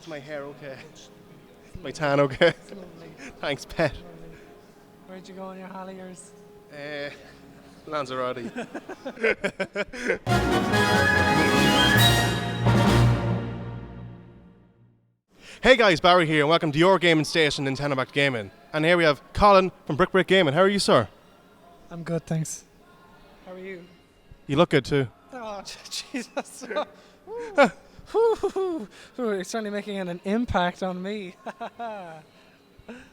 Is my hair okay? My tan okay? It's lovely. Thanks, pet. Lovely. Where'd you go on your holidays? Lanzarote. Hey guys, Barry here, and welcome to your gaming station, NintendoImpactGaming. And here we have Colin from Brick Gaming. How are you, sir? I'm good, thanks. How are you? You look good too. Oh, Jesus. You're certainly making an impact on me.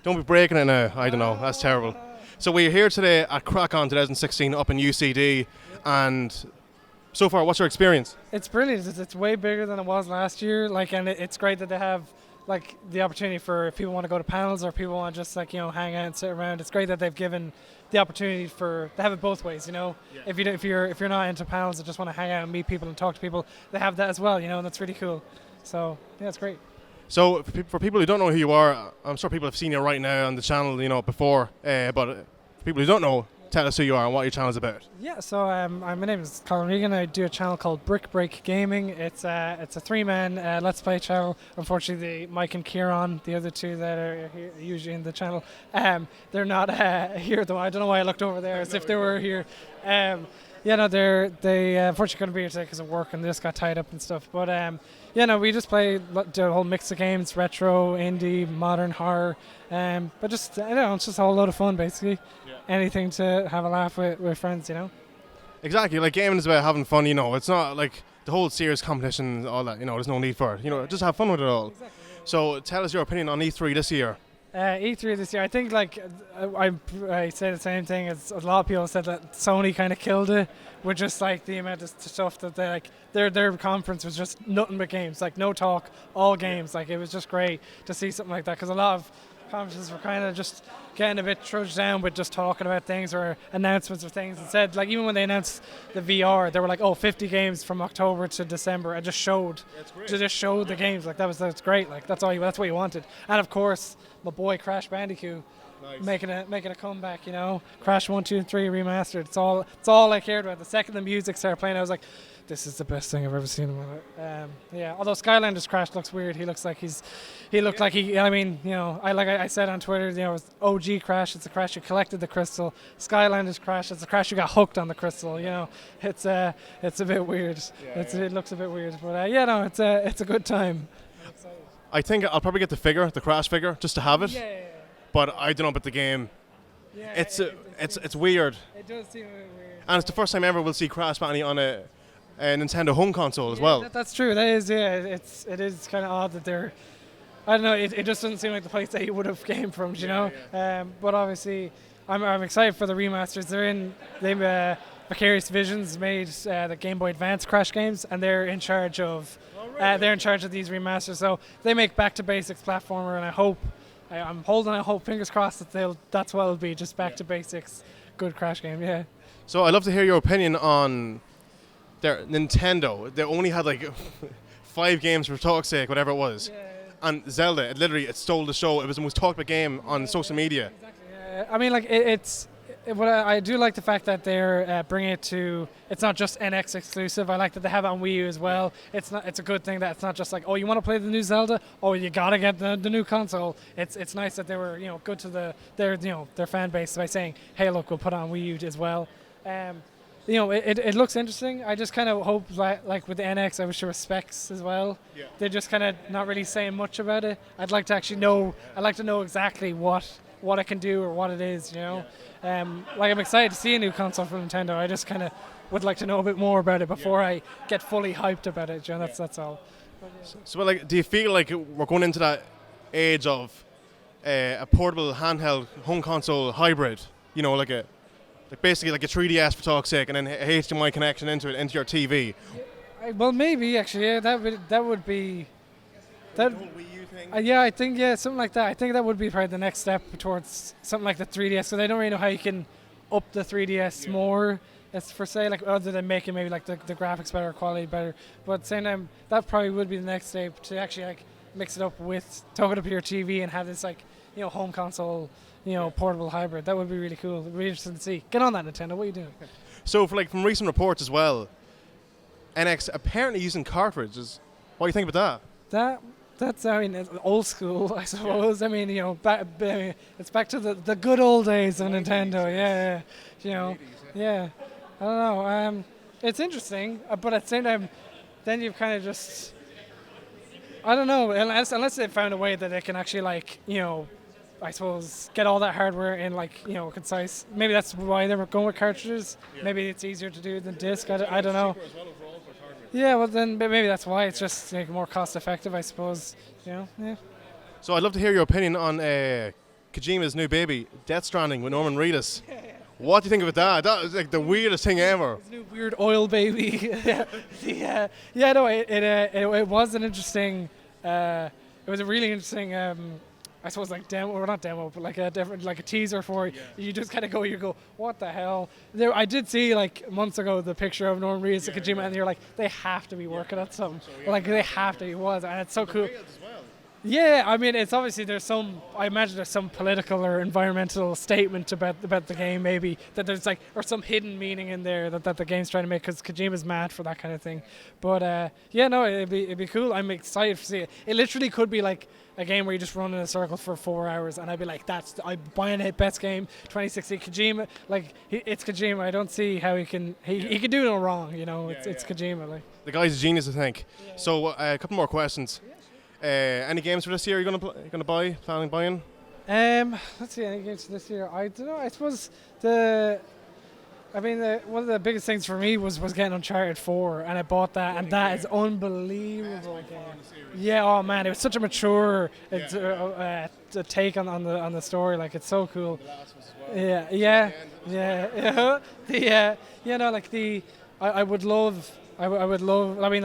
Don't be breaking it now. I don't know. That's terrible. So we're here today at CrackOn 2016 up in UCD, and so far, what's your experience? It's brilliant. It's way bigger than it was last year. And it's great that they have the opportunity for if people want to go to panels or people want to just hang out and sit around. It's great that they've given the opportunity to have it both ways. Yeah. If you're not into panels and just want to hang out and meet people and talk to people, they have that as well. And that's really cool. So yeah, it's great. So for people who don't know who you are, I'm sure people have seen you right now on the channel, before. But for people who don't know, tell us who you are and what your channel is about. Yeah, so my name is Colin Regan. I do a channel called Brick Gaming. It's a 3-man Let's Play channel. Unfortunately, Mike and Kieran, the other two that are here, usually in the channel, they're not here though. I don't know why I looked over there as if they were here. They unfortunately couldn't be here today because of work and they just got tied up and stuff. But we just play the whole mix of games: retro, indie, modern, horror. But just it's just a whole load of fun basically. Yeah. Anything to have a laugh with friends, Exactly, like gaming is about having fun. It's not like the whole serious competition and all that. There's no need for it. Just have fun with it all. Exactly, yeah. So tell us your opinion on E3 this year. E3 this year, I think I say the same thing as a lot of people said, that Sony kind of killed it with just the amount of stuff that their conference was just nothing but games, no talk, all games. It was just great to see something like that, because a lot of conferences were kind of just getting a bit trudged down with just talking about things or announcements of things. Instead, even when they announced the VR, they were 50 games from October to December, and just showed the games. That's great. That's what you wanted. And of course, my boy Crash Bandicoot. Nice. Making a comeback, Crash 1, 2, and 3 remastered. It's all I cared about. The second the music started playing, I was like, this is the best thing I've ever seen in my life. Although Skylanders Crash looks weird. He looks like I said on Twitter, it was OG Crash. It's a Crash you collected the crystal. Skylanders Crash, it's a Crash you got hooked on the crystal. It's a bit weird. It looks a bit weird, but it's a good time. I think I'll probably get the Crash figure, just to have it. Yeah. But I don't know about the game. Yeah, it's weird. It does seem a bit weird. And it's the first time ever we'll see Crash Bandicoot on a Nintendo home console as well. That's true. That is, it is kind of odd that they're. I don't know. It just doesn't seem like the place that you would have came from, Yeah. But obviously, I'm excited for the remasters. Vicarious Visions made the Game Boy Advance Crash games, and they're in charge of. They're in charge of these remasters, so they make back to basics platformer, and I hope. I'm holding out hope, fingers crossed, that that's what it'll be, just back to basics, good Crash game, yeah. So I'd love to hear your opinion on their Nintendo. They only had 5 games for talk's sake, whatever it was. Yeah. And Zelda, it stole the show. It was the most talked about game on social media. Exactly. I do like the fact that they're bringing it to. It's not just NX exclusive. I like that they have it on Wii U as well. It's a good thing that it's not just you want to play the new Zelda, you gotta get the new console. It's nice that they were good to their fan base by saying, hey, look, we'll put it on Wii U as well. It looks interesting. I just kind of hope with the NX, I wish there were specs as well. Yeah. They're just kind of not really saying much about it. I'd like to actually know. I'd like to know exactly what it can do or what it is, Yeah. I'm excited to see a new console from Nintendo. I just kind of would like to know a bit more about it before I get fully hyped about it. That's all. But, So, do you feel like we're going into that age of a portable handheld home console hybrid? Basically like a 3DS for talk's sake, and then a HDMI connection into your TV. Well, maybe actually, yeah, that would be. The whole Wii U thing? I think something like that. I think that would be probably the next step towards something like the 3DS. So they don't really know how you can up the 3DS more, as for say, other than making maybe the graphics better, quality better. But at the same time, that probably would be the next step to actually mix it up with hook it up to your TV and have this home console, portable hybrid. That would be really cool. It would be interesting to see. Get on that, Nintendo. What are you doing? So from recent reports as well, NX apparently using cartridges. What do you think about that? That's, I mean, it's old school, I suppose. I mean, it's back to the good old days of Nintendo. Yeah, you know, yeah. I don't know. It's interesting, but at the same time, then you've kind of just, I don't know, unless they found a way that they can actually I suppose get all that hardware in concise. Maybe that's why they were going with cartridges. Yeah. Maybe it's easier to do than disc. I don't know. Yeah, well then maybe that's why it's just more cost effective, I suppose. Yeah. So I'd love to hear your opinion on Kojima's new baby, Death Stranding, with Norman Reedus. What do you think of that? That was like the weirdest thing ever. His new weird oil baby. No, it was an interesting. It was a really interesting. I suppose demo, or not demo, but a teaser for it. You just kind of go, what the hell? I did see months ago the picture of Norman Reedus and Kojima, and you're like, they have to be working at something. So, they have to be and it's so cool. Yeah, I mean, it's obviously I imagine there's some political or environmental statement about the game, maybe, that there's or some hidden meaning in there that the game's trying to make, because Kojima's mad for that kind of thing. But it'd be cool. I'm excited to see it. It literally could be a game where you just run in a circle for 4 hours, and I'd be like, I'm buying it, best game 2016. Kojima, it's Kojima. I don't see how he can do no wrong. It's Kojima. The guy's a genius, I think. Yeah. So a couple more questions. Any games for this year you're gonna buy? Planning buying? Let's see, any games for this year. I don't know. I suppose one of the biggest things for me was getting Uncharted 4, and I bought that, and that is unbelievable. Yeah, oh man, it was such a mature take on the story. It's so cool. Yeah. I would love. I mean,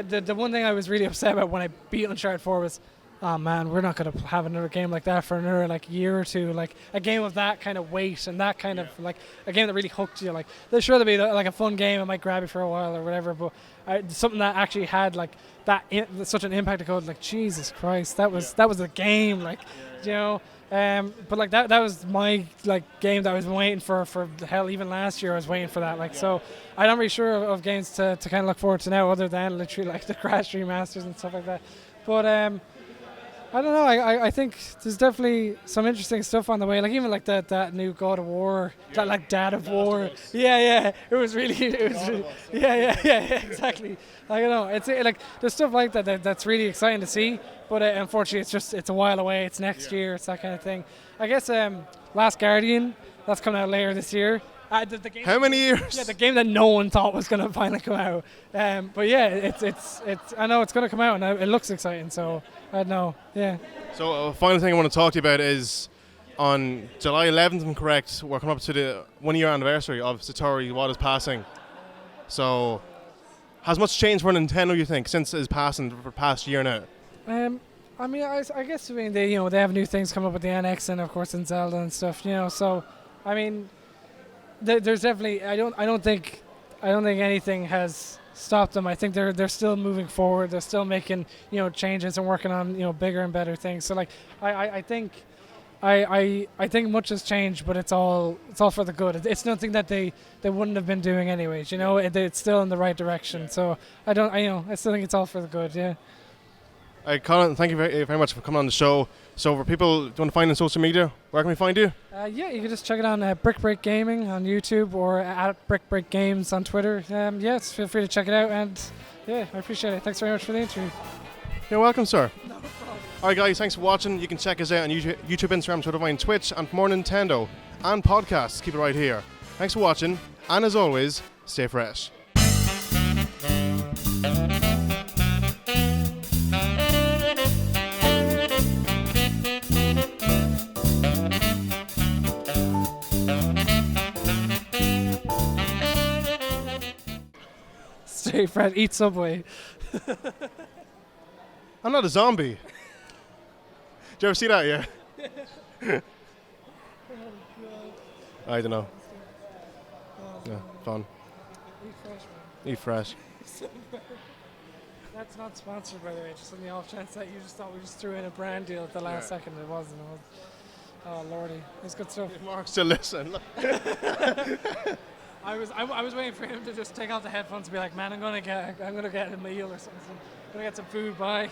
the one thing I was really upset about when I beat Uncharted 4 was, oh man, we're not going to have another game like that for another year or two. A game of that kind of weight and that kind of a game that really hooked you. There's sure to be a fun game, it might grab you for a while or whatever, but something that actually had such an impact. To go Jesus Christ, that was a game. But that was my game that I was waiting for hell, even last year I was waiting for that. So I'm not really sure of games to kind of look forward to now, other than literally the Crash remasters and stuff like that. But I don't know. I think there's definitely some interesting stuff on the way. Even that new God of War, Dad of War. Yeah. It was really. Yeah. Exactly. I don't know. It's there's stuff like that that's really exciting to see. But unfortunately, it's a while away. It's next year. It's that kind of thing. I guess Last Guardian, that's coming out later this year. The game, how many years? Yeah, the game that no one thought was going to finally come out. But yeah, it's. I know it's going to come out, and it looks exciting. So I don't know. Yeah. So final thing I want to talk to you about is on July 11th, I'm correct, we're coming up to the 1 year anniversary of Satoru Iwata's passing. So has much changed for Nintendo, you think, since his passing for the past year now? I mean, I guess they have new things coming up with the NX and of course in Zelda and stuff. So I mean, there's definitely I don't think anything has stopped them. I think they're still moving forward. They're still making changes and working on bigger and better things. So I think much has changed, but it's all for the good. It's nothing that they wouldn't have been doing anyways. It's still in the right direction. Yeah. So I still think it's all for the good. Yeah. Colin, thank you very much for coming on the show. So for people who want to find you on social media, where can we find you? Yeah, you can just check it on Brick Break Gaming on YouTube or at Brick Break Games on Twitter. Yes, feel free to check it out, and yeah, I appreciate it. Thanks very much for the interview. You're welcome, sir. No problem. Alright guys, thanks for watching. You can check us out on YouTube, Instagram, Twitter, and Twitch, and for more Nintendo and podcasts, keep it right here. Thanks for watching, and as always, stay fresh. Stay fresh. Eat Subway. I'm not a zombie. Did you ever see that? Yeah. Oh, God. I don't know. Oh, Yeah, fun. Eat fresh, man. Eat fresh. That's not sponsored, by the way. Just on the off chance that you just thought we just threw in a brand deal at the last second. It wasn't. Oh lordy, it's good stuff. Mark still listen. I was waiting for him to just take out the headphones and be like, man, I'm gonna get a meal or something. I'm gonna get some food. Bye.